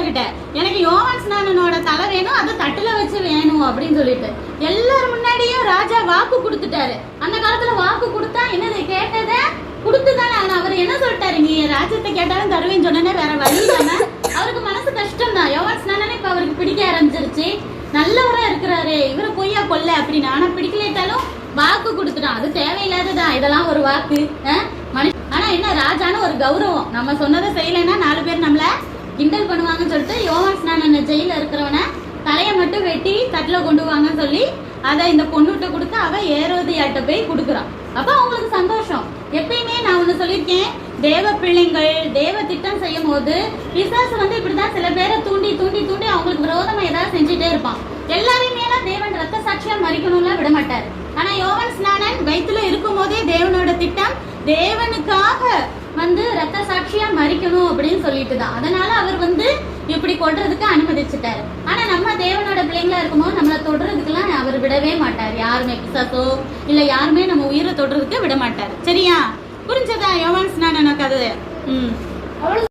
கிட்ட, எனக்கு யோவான் ஸ்நானனோட தலை வேணும், அது தட்டுல வச்சு வேணும் அப்படின்னு சொல்லிட்டு எல்லாரும் முன்னாடியும் ராஜா வாக்கு கொடுத்துட்டாரு. அந்த காலத்துல வாக்கு கொடுத்தா என்னது, கேட்டத கொடுத்துதானே. ஆனா அவர் என்ன சொல்லிட்டாரு, நீ ராஜ்யத்தை கேட்டாலும் தருவேன்னு சொன்னே, வேற வழி இல்லாம அவருக்கு மனசு கஷ்டம் தான். யோவான் ஸ்நானனை இப்ப அவருக்கு பிடிக்க ஆரம்பிச்சிருச்சு. நல்லவரா இருக்கிறாரு, இவரை பொய்யா கொல்ல அப்படின்னு. ஆனா பிடிக்கலேட்டாலும் வாக்கு கொடுத்துட்டான். அது தேவையில்லாததான், இதெல்லாம் ஒரு வாக்கு. ஆனா என்ன, ராஜான்னு ஒரு கௌரவம். நம்ம சொன்னதை செய்யலைன்னா 4 பேர் நம்மள கிண்டல் பண்ணுவாங்கன்னு சொல்லிட்டு யோவான் ஸ்நானன் ஜெயில இருக்கிறவன தலையை மட்டும் வெட்டி தட்டுல கொண்டு வாங்கன்னு சொல்லி அதை இந்த பொண்ணுகிட்ட கொடுத்து அவ ஏரோதியாட்ட போய் கொடுக்குறான். அப்ப அவங்களுக்கு சந்தோஷம். எப்பயுமே நான் ஒண்ணு சொல்லியிருக்கேன், தேவ பிள்ளைங்கள் தேவ திட்டம் செய்யும் போது பிசாசு இப்படிதான் சில பேரை தூண்டி தூண்டி தூண்டி அவங்களுக்கு விரோதமா ஏதாவது செஞ்சுட்டே இருப்பான். எல்லாரையுமே தேவன் ரத்த சாட்சியா மறிக்கணும்ல விட மாட்டாரு. ஆனா யோவான் ஸ்நானன் வயிற்றுல இருக்கும் போதே தேவனோட திட்டம் தேவனுக்காக ரத்த சாட்சியா மறிக்கணும் அப்படின்னு சொல்லிட்டு தான். அதனால அவர் இப்படி கொள்றதுக்கு அனுமதிச்சுட்டாரு. ஆனா நம்ம தேவனோட பிள்ளைங்களா இருக்கும்போது நம்மள தொடுறதுக்கெல்லாம் அவர் விடவே மாட்டார். யாருமே பிசாசோ இல்ல யாருமே நம்ம உயிரை தொடுறதுக்கு விட மாட்டாரு. சரியா? புரிஞ்சதா யோவான் ஸ்நானன் கதை?